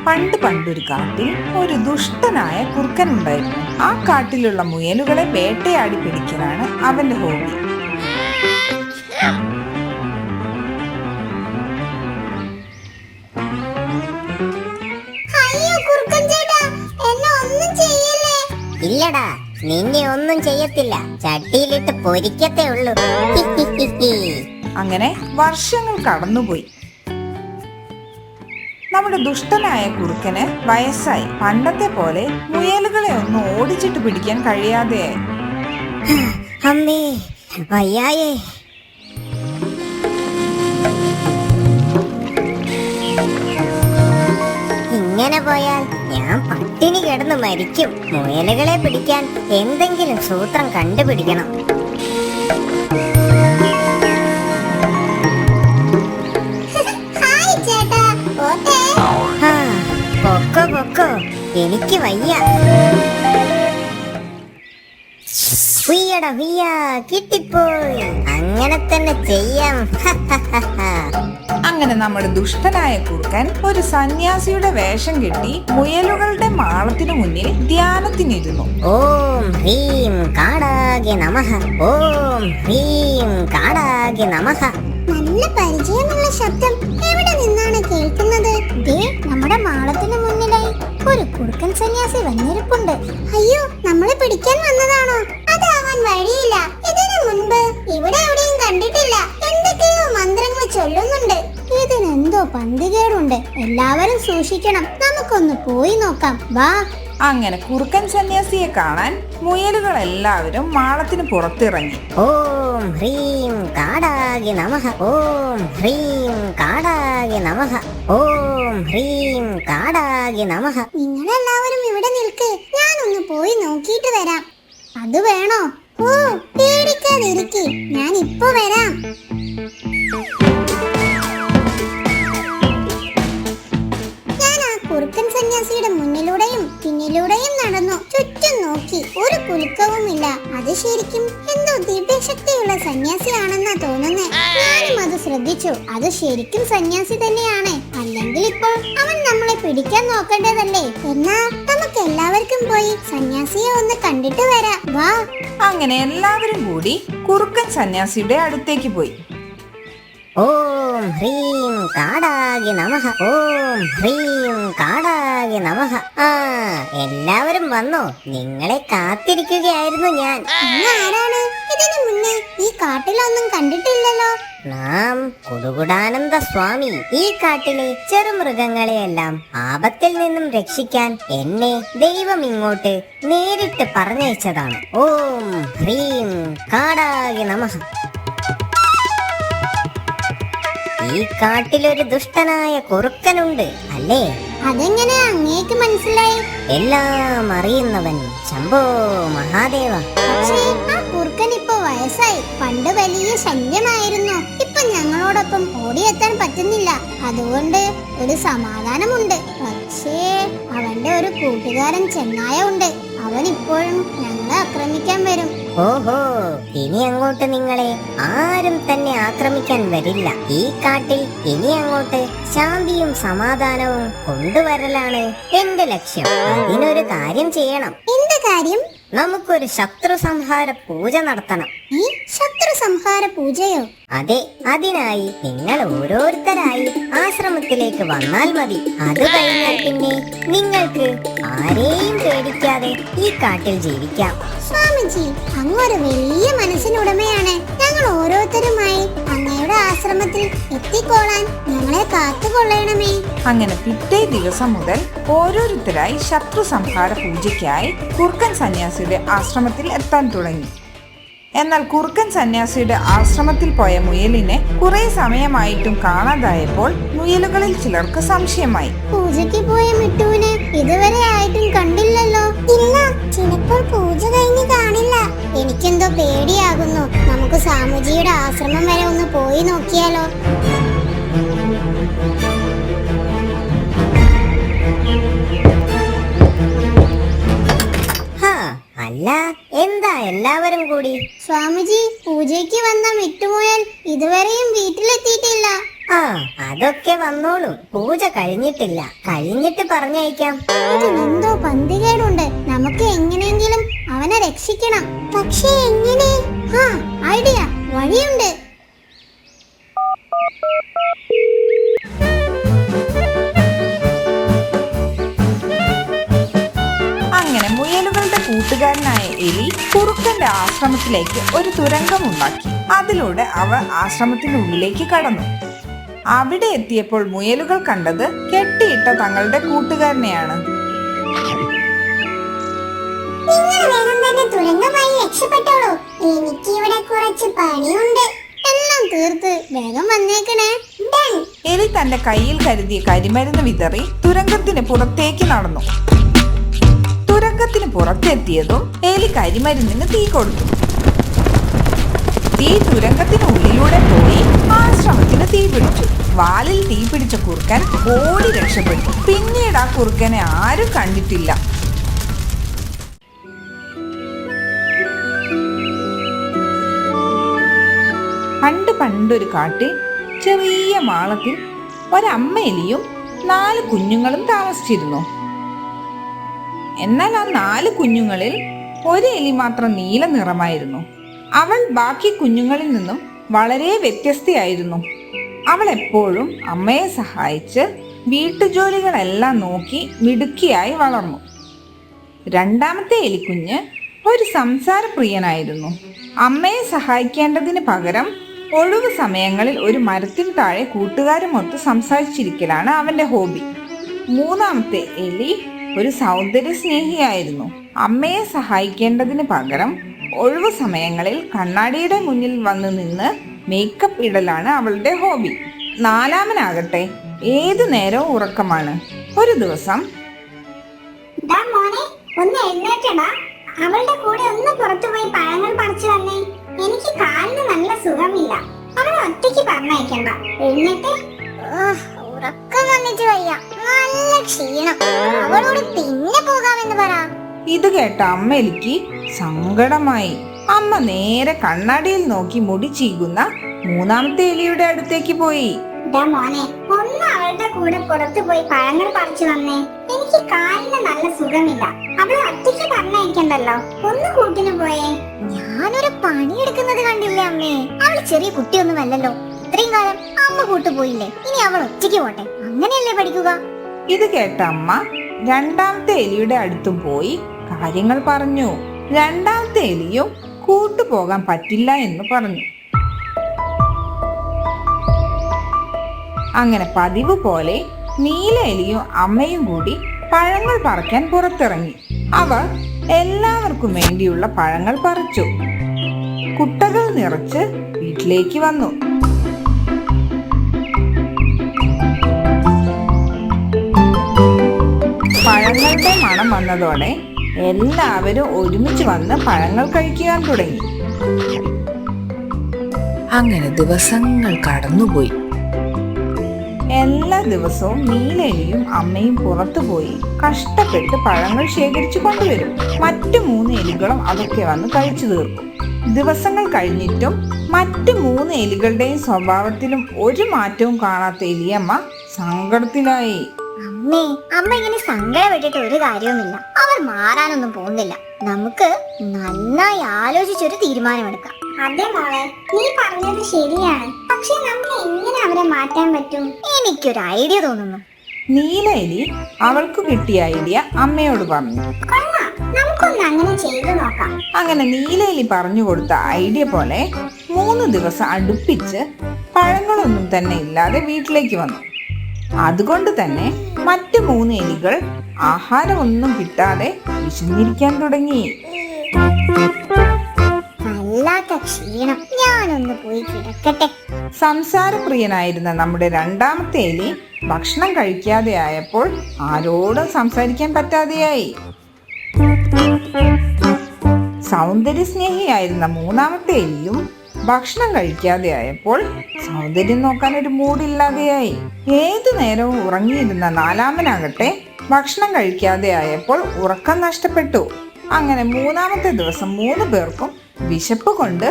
പണ്ട് പണ്ടൊരു കാട്ടിൽ ഒരു ദുഷ്ടനായ കുറുക്കൻ ഉണ്ടായിരുന്നു. ആ കാട്ടിലുള്ള മുയലുകളെ വേട്ടയാടി പിടിക്കലാണ് അവന്റെ ഹോബി. ഇല്ലടാ, നിന്നെ ഒന്നും ചെയ്യത്തില്ല, ചട്ടിയിലിട്ട് പൊരിക്കത്തേ ഉള്ളൂ. അങ്ങനെ വർഷങ്ങൾ കടന്നുപോയി. നമ്മുടെ ദുഷ്ടനായ കുറുക്കന് വയസ്സായി. പണ്ടത്തെ പോലെ മുയലുകളെ ഒന്നും ഓടിച്ചിട്ട് പിടിക്കാൻ കഴിയാതെയായി. അമ്മേ, വയ്യായേ. ഇങ്ങനെ പോയാൽ ഞാൻ പട്ടിണി കിടന്ന് മരിക്കും. മുയലുകളെ പിടിക്കാൻ എന്തെങ്കിലും സൂത്രം കണ്ടുപിടിക്കണം. പൊക്കോ പൊക്കോ, എനിക്ക് വയ്യ. കിട്ടിപ്പോയി. അങ്ങനെ തന്നെ ചെയ്യാം. അങ്ങനെ നമ്മുടെ ദുഷ്ടനായ കുറുക്കൻ ഒരു സന്യാസിയുടെ വേഷം കെട്ടി മുയലുകളുടെ മാളത്തിനു മുന്നിൽ ധ്യാനത്തിനിരുന്നു. ഓം ഹ്രീം കാടാകെ നമഃ, ഓം ഹ്രീം കാടാകെ നമഃ. നല്ല പരിചയമുള്ള ശബ്ദം എവിടെ നിന്നാണ് കേൾക്കുന്നത്? നമ്മുടെ മാളത്തിന് മുന്നിലായി ഒരു കുറുക്കൻ സന്യാസി വന്നിരിപ്പുണ്ട്. അയ്യോ, നമ്മളെ പിടിക്കാൻ വന്നതാണോ? അതാവാൻ വഴിയില്ല. ഇതിനു മുൻപ് ഇവിടെ എവിടെയും കണ്ടിട്ടില്ല. എന്തൊക്കെയോ മന്ത്രങ്ങൾ ചൊല്ലുന്നുണ്ട്. ഇതിനെന്തോ പന്തികേടുണ്ട്. എല്ലാവരും സൂക്ഷിക്കണം. നമുക്കൊന്ന് പോയി നോക്കാം, വാ. അങ്ങനെ കുറുക്കൻ സന്യാസിയെ കാണാൻ മുയലുകൾ എല്ലാവരും മാളത്തിന് പുറത്തിറങ്ങി. ഓം ഹ്രീം കാടാകെ നമഃ, ഓം ഹ്രീം കാടാകെ നമഃ, ഓം ഹ്രീം കാടാകെ നമഃ. നിങ്ങളെല്ലാവരും ഇവിടെ നിൽക്ക്, ഞാനൊന്ന് പോയി നോക്കിയിട്ട് വരാം. അത് വേണോ? ഓ, പേടിക്കാതിരിക്ക്, ഞാൻ ഇപ്പൊ വരാം. കുറുക്കൻ സന്യാസിയുടെ മുന്നിലൂടെയും പിന്നിലൂടെയും നടന്നു. ചുറ്റും നോക്കി, ഒരു കുലുക്കവുമില്ല. അത് ശരിക്കും എന്തോ ദിവ്യശക്തിയുള്ള സന്യാസിയാണെന്നാ തോന്നുന്നേ. ഞാനും അത് ശ്രദ്ധിച്ചു. അത് ശരിക്കും സന്യാസി തന്നെയാണ്. അല്ലെങ്കിൽ ഇപ്പോൾ അവൻ നമ്മളെ പിടിക്കാൻ നോക്കേണ്ടതല്ലേ? എന്നാ നമുക്ക് എല്ലാവർക്കും പോയി സന്യാസിയെ ഒന്ന് കണ്ടിട്ട് വരാം, വാ. അങ്ങനെ എല്ലാവരും കൂടി കുറുക്കൻ സന്യാസിയുടെ അടുത്തേക്ക് പോയി. ഓം ഹ്രീം കാടാകെ നമഃ, ഓം ഹ്രീം കാടാകെ നമഃ. എല്ലാവരും വന്നോ? നിങ്ങളെ കാത്തിരിക്കുകയായിരുന്നു ഞാൻ. ആരാണ്? ഇതിനു മുന്നേ ഈ കാട്ടിലൊന്നും കണ്ടിട്ടില്ലല്ലോ. നാം കുടുകുടാനന്ദ സ്വാമി. ഈ കാട്ടിലെ ചെറുമൃഗങ്ങളെയെല്ലാം ആപത്തിൽ നിന്നും രക്ഷിക്കാൻ എന്നെ ദൈവം ഇങ്ങോട്ട് നേരിട്ട് പറഞ്ഞയച്ചതാണ്. ഓം ഹ്രീം കാടാകെ നമഃ. ഈ കാട്ടിലൊരു ദുഷ്ടനായ കുറുക്കനുണ്ട്, അല്ലേ? അതെങ്ങനെ അങ്ങേക്ക് മനസ്സിലായി? എല്ലാം അറിയുന്നവൻ ശംഭോ മഹാദേവ. പക്ഷേ ആ കുറുക്കൻ ഇപ്പൊ വയസ്സായി. പണ്ട് വലിയ ശല്യമായിരുന്നു. ഇപ്പൊ ഞങ്ങളോടൊപ്പം ഓടിയെത്താൻ പറ്റുന്നില്ല. അതുകൊണ്ട് ഒരു സമാധാനമുണ്ട്. പക്ഷേ അവന്റെ ഒരു കൂട്ടുകാരൻ ചെന്നായ ഉണ്ട്. അവൻ ഇപ്പോഴും ഞങ്ങളെ ആക്രമിക്കാൻ വരും. ഓഹോ, ഇനി അങ്ങോട്ട് നിങ്ങളെ ആരും തന്നെ ആക്രമിക്കാൻ വരില്ല. ഈ കാട്ടിൽ ഇനി അങ്ങോട്ട് ശാന്തിയും സമാധാനവും കൊണ്ടുവരലാണ് എന്റെ ലക്ഷ്യം. അതിനൊരു കാര്യം ചെയ്യണം. എന്ത് കാര്യം? നമുക്കൊരു ശത്രു സംഹാര പൂജ നടത്തണം. ഈ ശത്രു സംഹാര പൂജയോ? അതെ, അതിനായി നിങ്ങൾ ഓരോരുത്തരായി ആശ്രമത്തിലേക്ക് വന്നാൽ മതി. അത് കഴിഞ്ഞാൽ പിന്നെ നിങ്ങൾക്ക് ആരെയും പേടിക്കാതെ ഈ കാട്ടിൽ ജീവിക്കാം. സ്വാമിജി, അങ്ങൊരു വലിയ മനസ്സിനുടമയാണ്. ഞങ്ങൾ ഓരോരുത്തരുമായി അങ്ങയുടെ ആശ്രമത്തിൽ എത്തിക്കോളാൻ ഞങ്ങളെ കാത്തുകൊള്ളണമേ. അങ്ങനെ പിറ്റേ ദിവസം മുതൽ ഓരോരുത്തരായി ശത്രു സംഹാര പൂജയ്ക്കായി കുറുക്കൻ സന്യാസിയുടെ ആശ്രമത്തിൽ എത്താൻ തുടങ്ങി. എന്നാൽ കുറുക്കൻ സന്യാസിയുടെ ആശ്രമത്തിൽ പോയ മുയലിനെ കുറെ സമയമായിട്ടും കാണാതായപ്പോൾ മുയലുകളിൽ ചിലർക്ക് സംശയമായി. പൂജയ്ക്ക് പോയ മിട്ടുവിനെ ഇതുവരെ ആയിട്ടും കണ്ടില്ലല്ലോ. ഇല്ല, ചിലപ്പോൾ പൂജ കഴിഞ്ഞ് കാണില്ല. എനിക്കെന്തോ പേടിയാകുന്നു. നമുക്ക് സാമുജിയുടെ ആശ്രമം വരെ ഒന്ന് പോയി നോക്കിയാലോ? അല്ല, എന്താ എല്ലാവരും കൂടി? സ്വാമിജി, പൂജയ്ക്ക് വന്ന വിട്ടുപോയാൽ ഇതുവരെയും വീട്ടിലെത്തിയിട്ടില്ല. ആ, അതൊക്കെ വന്നോളും. പൂജ കഴിഞ്ഞിട്ടില്ല, കഴിഞ്ഞിട്ട് പറഞ്ഞയക്കാം. ഇതിനെന്തോ പന്തികേടുണ്ട്. നമുക്ക് എങ്ങനെയെങ്കിലും അവനെ രക്ഷിക്കണം. പക്ഷേ എങ്ങനെ? ഐഡിയ, വഴിയുണ്ട്. അങ്ങനെ മുയലുകളുടെ കൂട്ടുകാരനായ എലി കുറുക്കന്റെ ആശ്രമത്തിലേക്ക് ഒരു തുരങ്കമുണ്ടാക്കി. അതിലൂടെ അവ ആശ്രമത്തിന്റെ ഉള്ളിലേക്ക് കടന്നു. അവിടെ എത്തിയപ്പോൾ മുയലുകൾ കണ്ടത് കെട്ടിയിട്ട തങ്ങളുടെ കൂട്ടുകാരനെയാണ്. നിങ്ങൾ വേഗം തന്നെ തുരങ്കമായി രക്ഷപ്പെട്ടോളൂ. എനിക്ക് ഇവിടെ കുറച്ച് പണിയുണ്ട്. എല്ലാം തീർത്ത് വേഗം വന്നേക്കണേ. എലി തന്റെ കയ്യിൽ കരുതിയ കരിമരുന്ന് വിതറി തുരങ്കത്തിന് പുറത്തേക്ക് നടന്നു. തുരങ്കത്തിന് പുറത്തെത്തിയതും എലി കരിമരുന്നിന് തീ കൊടുത്തു. തീ തുരങ്കത്തിന് ഉള്ളിലൂടെ പോയി ആശ്രമത്തിന് തീ പിടിച്ചു. വാലിൽ തീ പിടിച്ച കുറുക്കൻ ഓടി രക്ഷപ്പെട്ടു. പിന്നീട് ആ കുറുക്കനെ ആരും കണ്ടിട്ടില്ല. പണ്ടൊരു കാട്ടിൽ ചെറിയ മാളത്തിൽ ഒരമ്മ എലിയും 4 കുഞ്ഞുങ്ങളും താമസിച്ചിരുന്നു. എന്നാൽ ആ 4 കുഞ്ഞുങ്ങളിൽ ഒരു എലി മാത്രം നീല നിറമായിരുന്നു. അവൾ ബാക്കി കുഞ്ഞുങ്ങളിൽ നിന്നും വളരെ വ്യത്യസ്തയായിരുന്നു. അവൾ എപ്പോഴും അമ്മയെ സഹായിച്ച് വീട്ടുജോലികളെല്ലാം നോക്കി മിടുക്കിയായി വളർന്നു. രണ്ടാമത്തെ എലിക്കുഞ്ഞ് ഒരു സംസാരപ്രിയനായിരുന്നു. അമ്മയെ സഹായിക്കേണ്ടതിന് പകരം ഒഴിവ് സമയങ്ങളിൽ ഒരു മരത്തിന് താഴെ കൂട്ടുകാരുമൊത്ത് സംസാരിച്ചിരിക്കലാണ് അവന്റെ ഹോബി. മൂന്നാമത്തെ എലി ഒരു സൗന്ദര്യ സ്നേഹിയായിരുന്നു. അമ്മയെ സഹായിക്കേണ്ടതിന് പകരം ഒഴിവു സമയങ്ങളിൽ കണ്ണാടിയുടെ മുന്നിൽ വന്ന് നിന്ന് മേക്കപ്പ് ഇടലാണ് അവളുടെ ഹോബി. നാലാമനാകട്ടെ ഏതു നേരവും ഉറക്കമാണ്. ഒരു ദിവസം അവളുടെ കൂടെ ഒന്ന് പുറത്തുപോയി പഴങ്ങൾ പറിച്ചു വന്നേ. എനിക്ക് കാലിന് നല്ല സുഖമില്ല. അവളെ ഒറ്റയ്ക്ക് പറഞ്ഞയക്കണ്ട. എന്നിട്ട് ഉറക്കം വന്നിട്ട് വയ്യ, നല്ല ക്ഷീണം. അവളോട് പിന്നെ പോകാമെന്ന് പറ. ഇത് കേട്ട അമ്മ എലിക്ക് സങ്കടമായി. അമ്മ നേരെ കണ്ണാടിയിൽ നോക്കി മുടി ചീകുന്ന മൂന്നാമത്തെ എലിയുടെ അടുത്തേക്ക് പോയി. മോനെ, ഒന്ന് അവളുടെ കൂടെ പുറത്തു പോയി പഴങ്ങൾ പറിച്ചു വന്നേ. എനിക്ക് കാലിന് നല്ല സുഖമില്ല. അവളെ ഒറ്റയ്ക്ക് പറഞ്ഞയക്കണ്ടല്ലോ, ഒന്ന് കൂട്ടിന് പോയേ. ഞാനൊരു പണിയെടുക്കുന്നത് കണ്ടില്ലേ അമ്മേ? അവള് ചെറിയ കുട്ടിയൊന്നുമല്ലല്ലോ. ഇത്രയും കാലം അമ്മ കൂട്ടുപോയില്ലേ, ഇനി അവൾ ഒറ്റയ്ക്ക് പോട്ടെ. അങ്ങനെയല്ലേ പഠിക്കുക? ഇത് കേട്ട അമ്മ രണ്ടാമത്തെ എലിയുടെ അടുത്തും പോയി കാര്യങ്ങൾ പറഞ്ഞു. രണ്ടാമത്തെ എലിയും കൂട്ടുപോകാൻ പറ്റില്ല എന്ന് പറഞ്ഞു. അങ്ങനെ പതിവ് പോലെ നീല എലിയും അമ്മയും കൂടി പഴങ്ങൾ പറിക്കാൻ പുറത്തിറങ്ങി. അവർ എല്ലാവർക്കും വേണ്ടിയുള്ള പഴങ്ങൾ പറിച്ചു. കുട്ടകൾ നിറച്ച് വീട്ടിലേക്ക് വന്നു. പഴങ്ങളുടെ മണം വന്നതോടെ എല്ലാവരും ഒരുമിച്ച് വന്ന് പഴങ്ങൾ കഴിക്കാൻ തുടങ്ങി. അങ്ങനെ ദിവസങ്ങൾ കടന്നുപോയി. എല്ലാ ദിവസവും നീലയും അമ്മയും പുറത്തുപോയി കഷ്ടപ്പെട്ട് പഴങ്ങൾ ശേഖരിച്ചു കൊണ്ടുവരും. മറ്റു 3 എലികളും അതൊക്കെ വന്ന് കഴിച്ചു തീർക്കും. ദിവസങ്ങൾ കഴിഞ്ഞിട്ടും മറ്റു 3 എലികളുടെയും സ്വഭാവത്തിലും ഒരു മാറ്റവും കാണാത്ത എലിയമ്മ സങ്കടത്തിലായി. അമ്മ ഇങ്ങനെ സങ്കടപ്പെട്ടിട്ട് ഒരു കാര്യവുമില്ല. അവർ മാറാനൊന്നും പോകുന്നില്ല. നമുക്ക് നന്നായി ആലോചിച്ചൊരു തീരുമാനമെടുക്കാം. അതെ മോളെ, നീ പറഞ്ഞത് ശരിയാണ്. പക്ഷെ നമുക്ക് എങ്ങനെ അവരെ മാറ്റാൻ പറ്റും? എനിക്കൊരു ഐഡിയ തോന്നുന്നു. നീല എലി അവൾക്ക് കിട്ടിയ ഐഡിയ അമ്മയോട് പറഞ്ഞു. നമുക്കൊന്ന് അങ്ങനെ ചെയ്തു നോക്കാം. അങ്ങനെ നീല എലി പറഞ്ഞു കൊടുത്ത ഐഡിയ പോലെ 3 ദിവസം അടുപ്പിച്ച് പഴങ്ങളൊന്നും തന്നെ ഇല്ലാതെ വീട്ടിലേക്ക് വന്നു. അതുകൊണ്ട് തന്നെ മറ്റു 3 എലികൾ ആഹാരമൊന്നും കിട്ടാതെ വിശന്നിരിക്കാൻ തുടങ്ങി. വല്ലാത്ത ക്ഷീണം, ഞാനൊന്ന് പോയി കിടക്കട്ടെ. സംസാരപ്രിയനായിരുന്ന നമ്മുടെ രണ്ടാമത്തെ എലി ഭക്ഷണം കഴിക്കാതെ ആയപ്പോൾ ആരോടും സംസാരിക്കാൻ പറ്റാതെയായി. സൗന്ദര്യസ്നേഹിയായിരുന്ന മൂന്നാമത്തെ എലിയും ഭക്ഷണം കഴിക്കാതെ ആയപ്പോൾ സൗന്ദര്യം നോക്കാൻ ഒരു മൂടില്ലാതെയായി. ഏതു നേരവും ഉറങ്ങിയിരുന്ന നാലാമനാകട്ടെ ഭക്ഷണം കഴിക്കാതെ ആയപ്പോൾ ഉറക്കം നഷ്ടപ്പെട്ടു. അങ്ങനെ മൂന്നാമത്തെ ദിവസം 3 പേർക്കും വിശപ്പ് കൊണ്ട്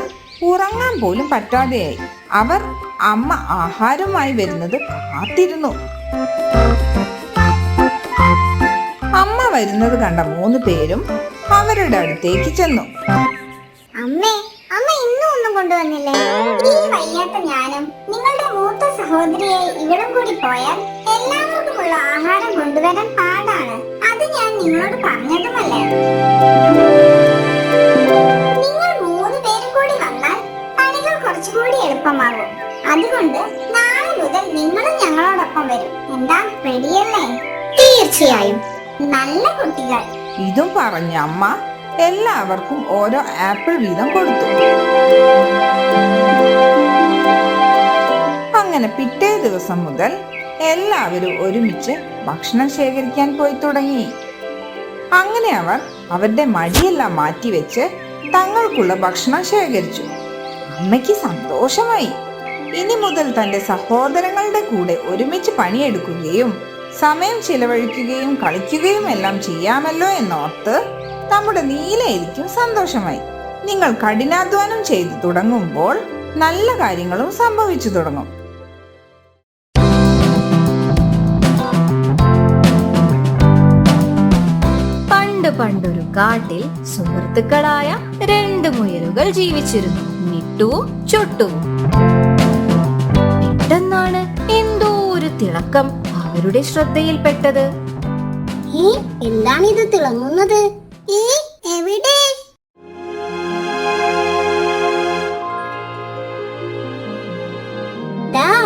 ഉറങ്ങാൻ പോലും പറ്റാതെയായി. അവർ അമ്മ ആഹാരവുമായി വരുന്നത് കാത്തിരുന്നു. അമ്മ വരുന്നത് കണ്ട 3 പേരും അവരുടെ അടുത്തേക്ക് ചെന്നു. അമ്മേ, അമ്മ ഇന്നും ഒന്നും കൊണ്ടുവന്നില്ലേ? ഈ വയ്യാത്ത ഞാനും നിങ്ങളുടെ മൂത്ത സഹോദരിയെ ഇവളും കൂടി പോയാൽ എല്ലാവർക്കുമുള്ള ആഹാരം കൊണ്ടുവരാൻ പാടാണ്. അത് ഞാൻ നിങ്ങളോട് പറഞ്ഞതുമല്ലേ. നിങ്ങൾ 3 പേരും കൂടി വന്നാൽ പണികൾ കുറച്ചുകൂടി എളുപ്പമാകും. അതുകൊണ്ട് നാളെ മുതൽ നിങ്ങളും ഞങ്ങളോടൊപ്പം വരും. എന്താ, റെഡിയല്ലേ? തീർച്ചയായും. നല്ല കുട്ടികൾ. ഇതും പറഞ്ഞ അമ്മ എല്ലാവർക്കും ഓരോ ആപ്പിൾ വീതം കൊടുത്തു. അങ്ങനെ പിറ്റേ ദിവസം മുതൽ എല്ലാവരും ഒരുമിച്ച് ഭക്ഷണം ശേഖരിക്കാൻ പോയി തുടങ്ങി. അങ്ങനെ അവർ അവരുടെ മടിയെല്ലാം മാറ്റിവെച്ച് തങ്ങൾക്കുള്ള ഭക്ഷണം ശേഖരിച്ചു. അമ്മയ്ക്ക് സന്തോഷമായി. ഇനി മുതൽ തന്റെ സഹോദരങ്ങളുടെ കൂടെ ഒരുമിച്ച് പണിയെടുക്കുകയും സമയം ചിലവഴിക്കുകയും കളിക്കുകയും എല്ലാം ചെയ്യാമല്ലോ എന്നോർത്ത് നമ്മുടെ നീലയിരിക്കും സന്തോഷമായി. നിങ്ങൾ കഠിനാധ്വാനം ചെയ്തു തുടങ്ങുമ്പോൾ നല്ല കാര്യങ്ങളും സംഭവിച്ചു തുടങ്ങും. പണ്ടൊരു കാട്ടിൽ സുഹൃത്തുക്കളായ 2 മുയലുകൾ ജീവിച്ചിരുന്നു, മിട്ടുവും ചൊട്ടുവും. പെട്ടെന്നാണ് എന്തോ ഒരു തിളക്കം അവരുടെ ശ്രദ്ധയിൽപ്പെട്ടത്. എന്താണിത് തിളങ്ങുന്നത്? എവിടെ?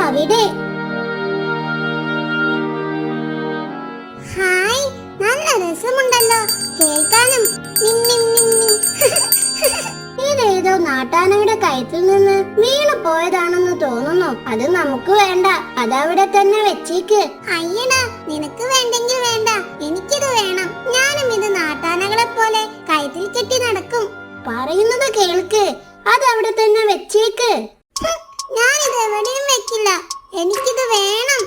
അവിടെ. ഹായ്, നല്ല രസമുണ്ടല്ലോ കേൾക്കാനും. ഇതേതോ നാട്ടാനയുടെ കയറ്റിൽ നിന്ന് വീണു പോയതാണെന്ന് തോന്നുന്നു. അത് നമുക്ക് വേണ്ട, അതവിടെ തന്നെ വെച്ചേക്ക്. അയ്യടാ, നിനക്ക് വേണ്ടെങ്കിൽ വേണ്ട, എനിക്കിത് വേണം. ഞാനും ഇത് നാട്ടാനകളെ പോലെ കയറ്റിൽ കെട്ടി നടക്കും. പറയുന്നത് കേൾക്ക്, അതവിടെ തന്നെ വെച്ചേക്ക്. ഞാനിത് എവിടെയും വെക്കില്ല, എനിക്കിത് വേണം.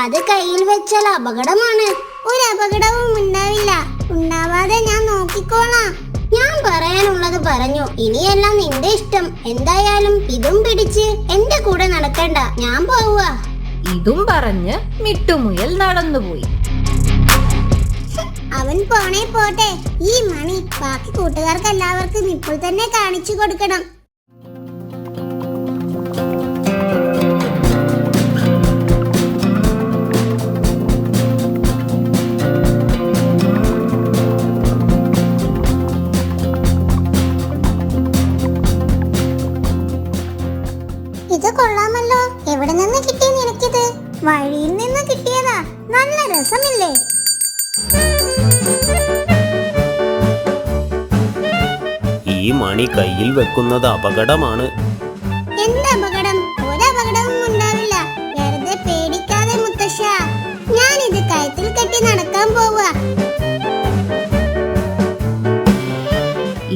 അത് കയ്യിൽ വെച്ചാൽ അപകടമാണ്. ഒരു അപകടവും ഉണ്ടാവില്ല. ഉണ്ടാവാതെ ഞാൻ നോക്കിക്കോളാം. ഞാൻ പറയാനുള്ളത് പറഞ്ഞു. ഇനിയെല്ലാം നിന്റെ ഇഷ്ടം. എന്തായാലും ഇതും പിടിച്ച് എന്റെ കൂടെ നടക്കണ്ട, ഞാൻ പോവുക. ഇതും പറഞ്ഞ് മിട്ടുമുയൽ നടന്നുപോയി. അവൻ പോണേ പോട്ടെ. ഈ മണി ബാക്കി കൂട്ടുകാർക്ക് എല്ലാവർക്കും ഇപ്പോൾ തന്നെ കാണിച്ചു കൊടുക്കണം. ഇത് കൊള്ളാമല്ലോ. എവിടെ നിന്ന് കിട്ടിയ നിനക്കിത്? വഴിയിൽ നിന്ന് കിട്ടിയതാ. നല്ല രസമില്ലേ? ഈ മണി കയ്യിൽ വെക്കുന്നത് അപകടമാണ്. എന്ത് അപകടം? ഒരു അപകടവും ഉണ്ടാവില്ല. വെറുതെ പേടിക്കാതെ മുത്തശ്ശ. ഞാൻ ഇത് കയത്തിൽ കെട്ടി നടക്കാൻ പോവുക.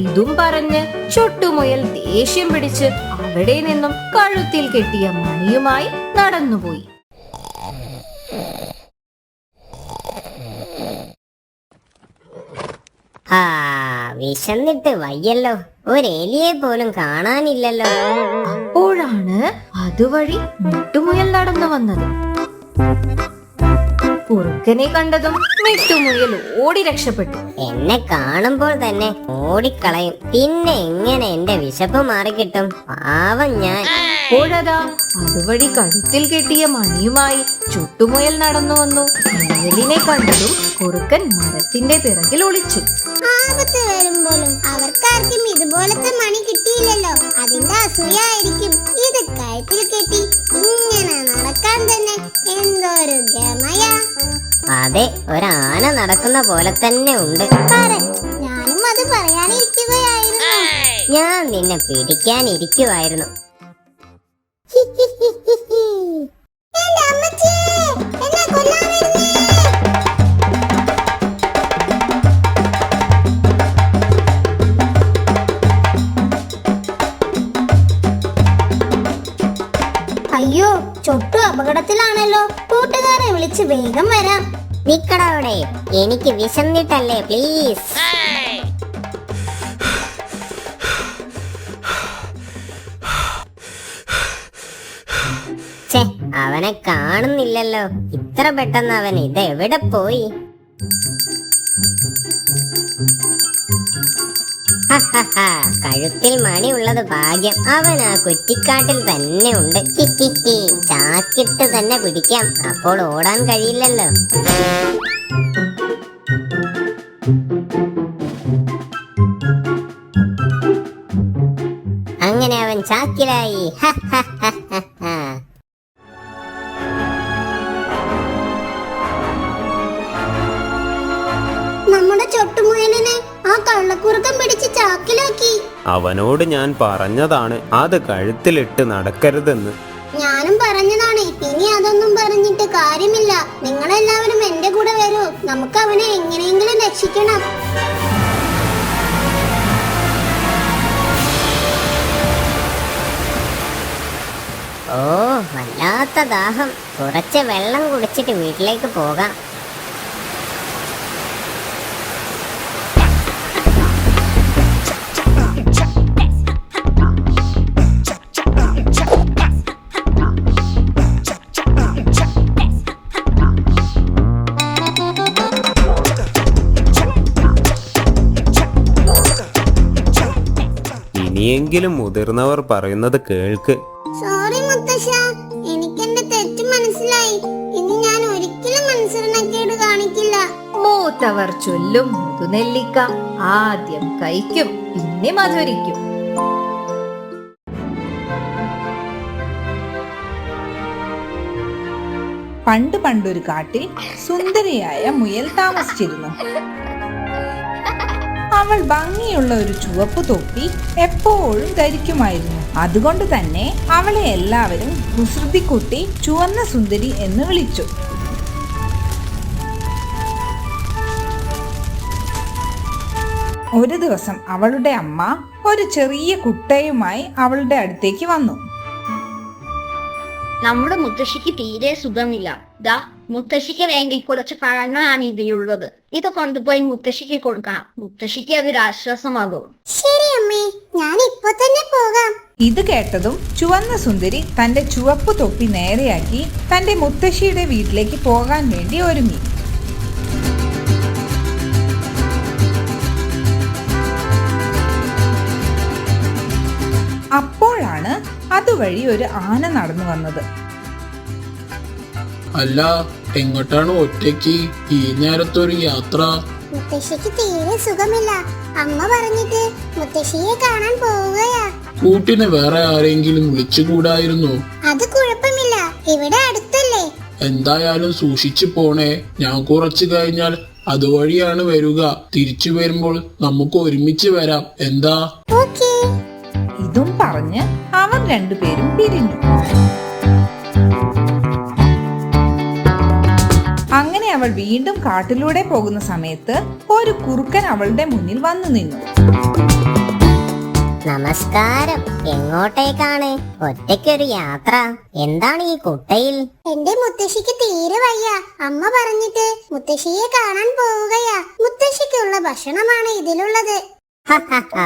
ഇതും പറഞ്ഞ് ചൊട്ടുമുയൽ ദേഷ്യം പിടിച്ച് അവിടെ നിന്നും കഴുത്തിൽ കെട്ടിയ മണിയുമായി നടന്നുപോയി. വിശന്നിട്ട് വയ്യല്ലോ. ഒരു എലിയെ പോലും കാണാനില്ലല്ലോ. അപ്പോഴാണ് അതുവഴി മിട്ടുമുയൽ നടന്നു വന്നത്. കുറുക്കനെ കണ്ടതും മിട്ടുമുയൽ ഓടി രക്ഷപ്പെട്ടു. എന്നെ കാണുമ്പോൾ തന്നെ ഓടിക്കളയും. പിന്നെ എങ്ങനെ എന്റെ വിശപ്പ് മാറിക്കിട്ടും? പാവം ഞാൻ. അപ്പോഴതാ അതുവഴി കഴുത്തിൽ കെട്ടിയ മണിയുമായി ചുട്ടുമുയൽ നടന്നു വന്നു. മുയലിനെ കണ്ടതും കുറുക്കൻ മരത്തിന്റെ പിറകിൽ ഒളിച്ചു. ആപത്ത് വരുമ്പോഴും അവർക്കാർക്കും ഇതുപോലത്തെ മണി കിട്ടിയില്ലല്ലോ. അതിന്റെ അസൂയായിരിക്കും. ഇത് കയത്തിൽ കെട്ടി ഇങ്ങനെ നടക്കാൻ തന്നെ എന്തൊരു ഗമയാ. അതെ, ഒരാന നടക്കുന്ന പോലെ തന്നെ ഉണ്ട്. ഞാനും അത് പറയാനിരിക്കുകയായിരുന്നു. ഞാൻ നിന്നെ പിടിക്കാനിരിക്കുവായിരുന്നു. എന്റെ അമ്മച്ചിയെ, എന്നെ കൊല്ലാൻ വരുന്നേ. അയ്യോ, ചൊട്ടു അപകടത്തിലാണല്ലോ. കൂട്ടുകാരെ വിളിച്ച് വേഗം വരാം. നിക്കടവിടെ, എനിക്ക് വിശന്നിട്ടല്ലേ, പ്ലീസ്. ഛേ, അവനെ കാണുന്നില്ലല്ലോ. ഇത്ര പെട്ടെന്ന് അവൻ ഇതെവിടെ പോയി? ഹഹഹ, കഴുത്തിൽ മണിയുള്ളത് ഭാഗ്യം. അവൻ ആ കുറ്റിക്കാട്ടിൽ തന്നെ ഉണ്ട്. ഹിഹിഹി, ചാക്കിട്ട് തന്നെ പിടിക്കാം. അപ്പോൾ ഓടാൻ കഴിയില്ലല്ലോ. അങ്ങനെ അവൻ ചാക്കിലായി. ഹഹഹഹഹ. നമ്മുടെ ചൊട്ടുമുയലിനെ ആ കള്ളക്കുറുക്കൻ പിടിച്ച് ചാക്കിലാക്കി. അവനോട് ഞാൻ പറഞ്ഞതാണ് അത് കഴുത്തിലിട്ട് നടക്കരുതെന്ന്. ഞാനും പറഞ്ഞതാണ്. ഇനി അതൊന്നും പറഞ്ഞിട്ട് കാര്യമില്ല. നിങ്ങളെല്ലാവരും എന്റെ കൂടെ വരൂ. നമുക്ക് അവനെ എങ്ങനെയെങ്കിലും രക്ഷിക്കണം. ഓ, വല്ലാത്ത ദാഹം. കുറച്ച് വെള്ളം കുടിച്ചിട്ട് വീട്ടിലേക്ക് പോകാം. ഇനിയെങ്കിലും മുതിർന്നവർ പറയുന്നത് കേൾക്ക്. സോറി മുത്തശ്ശ, എനിക്കെന്റെ തെറ്റ് മനസ്സിലായി. ഇനി ഞാൻ ഒരിക്കലും അനുസരണക്കേട് കാണിക്കില്ല. മൂത്തവർ ചൊല്ലും മുതുനെല്ലിക്ക ആദ്യം കഴിക്കും, പിന്നെ മധുരിക്കും. പണ്ടൊരു കാട്ടിൽ സുന്ദരിയായ മുയൽ താമസിച്ചിരുന്നു. അവൾ ഭംഗിയുള്ള ഒരു ചുവപ്പ് തൊപ്പി എപ്പോഴും ധരിക്കുമായിരുന്നു. അതുകൊണ്ട് തന്നെ അവളെ എല്ലാവരും കുസൃതിക്കുട്ടി, ചുവന്ന സുന്ദരി എന്ന് വിളിച്ചു. ഒരു ദിവസം അവളുടെ അമ്മ ഒരു ചെറിയ കുട്ടയുമായി അവളുടെ അടുത്തേക്ക് വന്നു. നമ്മുടെ മുത്തശ്ശിക്ക് തീരെ സുഖമില്ല. ദാ, മുത്തശ്ശിക്ക് വേണ്ടി കുറച്ച് പഴങ്ങളാണ് ഇതിലുള്ളത്. ഇത് കൊണ്ടുപോയി മുത്തശ്ശിക്ക് കൊടുക്കണം. മുത്തശ്ശിക്ക് അതൊരു ആശ്വാസമാകും. ശരി അമ്മേ, ഞാൻ ഇപ്പൊ തന്നെ പോകാം. ഇത് കേട്ടതും ചുവന്ന സുന്ദരി തന്റെ ചുവപ്പ് തൊപ്പി നേരെയാക്കി തന്റെ മുത്തശ്ശിയുടെ വീട്ടിലേക്ക് പോകാൻ വേണ്ടി ഒരുങ്ങി. അപ്പോഴാണ് അതുവഴി ഒരു ആന നടന്നു വന്നത്. അല്ല, എങ്ങോട്ടാണ് ഒറ്റയ്ക്ക് ഈ നേരത്തൊരു യാത്ര? മുത്തശ്ശിക്ക് തീരെ സുഖമില്ല. അമ്മ പറഞ്ഞിട്ട് മുത്തശ്ശിയെ കാണാൻ പോവുകയാ. കൂട്ടിന് വേറെ ആരെങ്കിലും വിളിച്ചുകൂടായിരുന്നോ? അത് കുഴപ്പമില്ല, ഇവിടെ അടുത്തല്ലേ. എന്തായാലും സൂക്ഷിച്ചു പോണേ. ഞാൻ കുറച്ചു കഴിഞ്ഞാൽ അതുവഴിയാണ് വരിക. തിരിച്ചു വരുമ്പോൾ നമുക്ക് ഒരുമിച്ച് വരാം. എന്താ? ഓക്കേ. ഇതും പറഞ്ഞ് അവർ രണ്ടുപേരും പിരിഞ്ഞു. അങ്ങനെ അവൾ വീണ്ടും കാട്ടിലൂടെ പോകുന്ന സമയത്ത് ഒരു കുറുക്കൻ അവളുടെ മുന്നിൽ വന്നു നിന്നു. നമസ്കാരം. എങ്ങോട്ടേക്കാണ്? ഒറ്റയ്ക്കൊരു യാത്ര. എന്താണ് ഈ കുട്ടയിൽ? എന്റെ മുത്തശ്ശിക്ക് തീരെ വയ്യ. അമ്മ പറഞ്ഞിട്ട് മുത്തശ്ശിയെ കാണാൻ പോവുകയാ. മുത്തശ്ശിക്കുള്ള ഭക്ഷണമാണ് ഇതിലുള്ളത്. ഹഹഹ,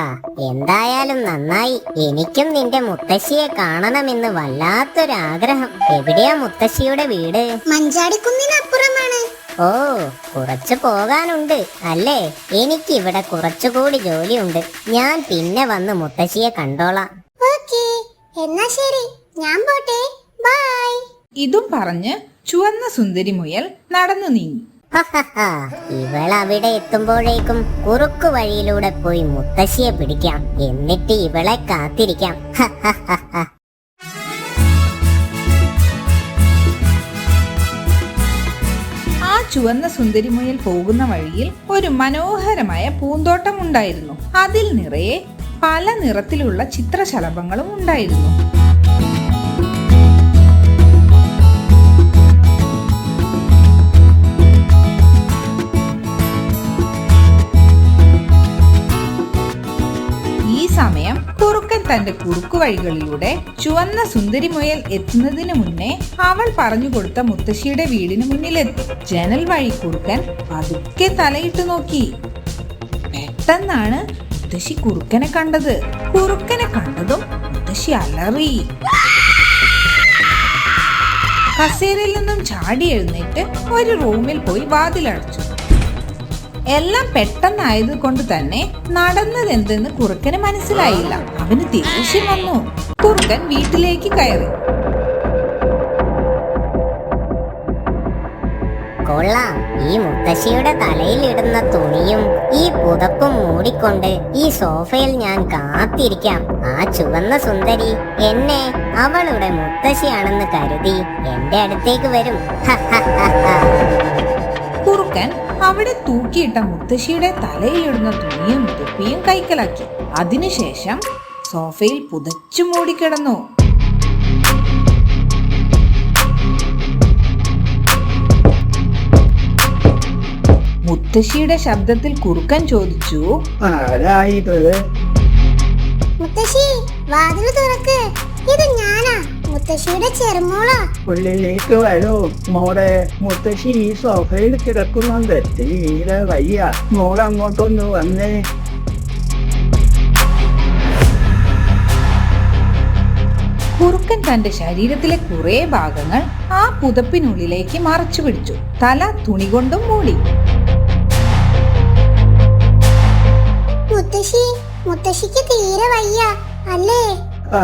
എന്തായാലും നന്നായി. എനിക്കും നിന്റെ മുത്തശ്ശിയെ കാണണമെന്ന് വല്ലാത്തൊരാഗ്രഹം. എവിടെയാ മുത്തശ്ശിയുടെ വീട്? മഞ്ചാടിക്കുന്നിനപ്പുറമാണ്. ഓ, കുറച്ച് പോകാനുണ്ട് അല്ലേ? എനിക്കിവിടെ കുറച്ചുകൂടി ജോലിയുണ്ട്. ഞാൻ പിന്നെ വന്ന് മുത്തശ്ശിയെ കണ്ടോളാം. ഓക്കേ, എന്നാ ശരി, ഞാൻ പോട്ടെ. ബൈ. ഇതും പറഞ്ഞ് ചുവന്ന സുന്ദരി മുയൽ നടന്നു നീങ്ങി. ഹഹഹ, ഇവൾ അവിടെ എത്തുമ്പോഴേക്കും കുറുക്കു വഴിയിലൂടെ പോയി മുത്തശ്ശിയെ പിടിക്കാം. എന്നിട്ട് ഇവളെ കാത്തിരിക്കാം. ഹഹഹ. ആ ചുവന്ന സുന്ദരി മുയൽ പോകുന്ന വഴിയിൽ ഒരു മനോഹരമായ പൂന്തോട്ടം ഉണ്ടായിരുന്നു. അതിൽ നിറയെ പല നിറത്തിലുള്ള ചിത്രശലഭങ്ങളും ഉണ്ടായിരുന്നു. ഈ സമയം കുറുക്കൻ തന്റെ കുറുക്കു വഴികളിലൂടെ ചുവന്ന സുന്ദരി മുയൽ എത്തുന്നതിന് മുന്നേ അവൾ പറഞ്ഞു കൊടുത്ത മുത്തശ്ശിയുടെ വീടിന് മുന്നിലെത്തി. ജനൽ വഴി കുറുക്കൻ പതുക്കെ തലയിട്ട് നോക്കി. പെട്ടെന്നാണ് മുത്തശ്ശി കുറുക്കനെ കണ്ടത്. കുറുക്കനെ കണ്ടതും മുത്തശ്ശി അലറി. കസേരയിൽ നിന്നും ചാടി എഴുന്നേറ്റ് ഒരു റൂമിൽ പോയി വാതിലടച്ചു. എല്ലാം പെട്ടെന്നായത് കൊണ്ട് തന്നെ നടന്നതെന്തെന്ന് കുറുക്കന് മനസ്സിലായില്ല. അവന് ദേഷ്യം വന്നു. കുറുക്കൻ വീട്ടിലേക്ക് കയറി. കൊള്ളാം, ഈ മുത്തശ്ശിയുടെ തലയിലിടുന്ന തുണിയും ഈ പുതപ്പും മൂടിക്കൊണ്ട് ഈ സോഫയിൽ ഞാൻ കാത്തിരിക്കാം. ആ ചുവന്ന സുന്ദരി എന്നെ അവളുടെ മുത്തശ്ശിയാണെന്ന് കരുതി എന്റെ അടുത്തേക്ക് വരും. കുറുക്കൻ അവിടെ തൂക്കിയിട്ട മുത്തശ്ശിയുടെ തലയിലിടുന്ന തുണിയും തൊപ്പിയും കൈക്കലാക്കി. അതിനുശേഷം സോഫയിൽ പുതച്ചു മൂടിക്കിടന്നു. മുത്തശ്ശിയുടെ ശബ്ദത്തിൽ കുറുക്കൻ ചോദിച്ചു, ആരായത്? മുത്തശ്ശി, വാതില് തുറക്ക്. ഇത് ഞാനാ, മുത്തശ്ശിയുടെ ചെറുമോളാ. ഉള്ളിലേക്ക് വരൂ മോളെ. മുത്തശ്ശി ഈ സോഫയിൽ കിടക്കുന്നുണ്ട്, തീരെ വയ്യ. മോളങ്ങോട്ടൊന്ന് വന്നേ. കുറുക്കൻ തന്റെ ശരീരത്തിലെ കുറെ ഭാഗങ്ങൾ ആ പുതപ്പിനുള്ളിലേക്ക് മറച്ചു പിടിച്ചു. തല തുണി കൊണ്ടും മൂടി. മുത്തശ്ശി, മുത്തശ്ശിക്ക് തീരെ വയ്യ അല്ലേ? ആ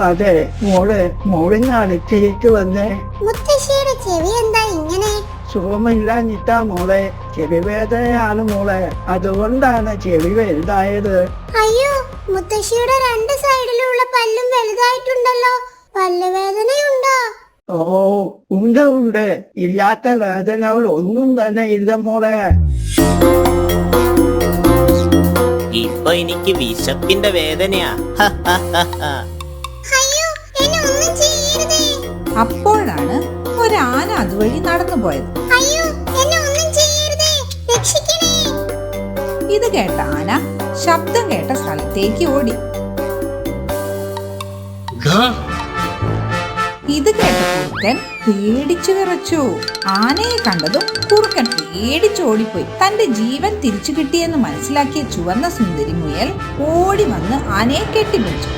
അതെ മോളെ, മോളിന്ന് അടുത്തേക്ക് വന്നേ. മുത്തശ്ശിയുടെ ചെവി എന്താ ഇങ്ങനെ? സുഖമില്ലാഞ്ഞിട്ടാ മോളെ, ചെവി വേദനയാണ് മോളെ, അതുകൊണ്ടാണ് ചെവി വലുതായത്. അയ്യോ, മുത്തശ്ശിയുടെ രണ്ട് സൈഡിലുള്ള പല്ലും വലുതായിട്ടുണ്ടല്ലോ. പല്ലുവേദനയുണ്ടോ? ഓ ഉണ്ട് ഉണ്ട്, ഇല്ലാത്ത വേദനകൾ ഒന്നും തന്നെ ഇല്ല മോളെ. ഇപ്പൊ എനിക്ക് വിശപ്പിന്റെ വേദനയാ. അയ്യോ, എന്നെ ഒന്നും ചെയ്യരുതേ. അപ്പോഴാണ് ഒരാന അതുവഴി നടന്നു പോയത്. അയ്യോ, എന്നെ ഒന്നും ചെയ്യരുതേ, രക്ഷിക്കണേ. ഇത് കേട്ട ആന ശബ്ദം കേട്ട സ്ഥലത്തേക്ക് ഓടി. ഇത് കേട്ട കുറുക്കൻ പേടിച്ചു വിറച്ചു. ആനയെ കണ്ടതും കുറുക്കൻ പേടിച്ചോടിപ്പോയി. തന്റെ ജീവൻ തിരിച്ചു കിട്ടിയെന്ന് മനസ്സിലാക്കിയ ചുവന്ന സുന്ദരി മുയൽ ഓടി വന്ന് ആനയെ കെട്ടിപ്പിടിച്ചു.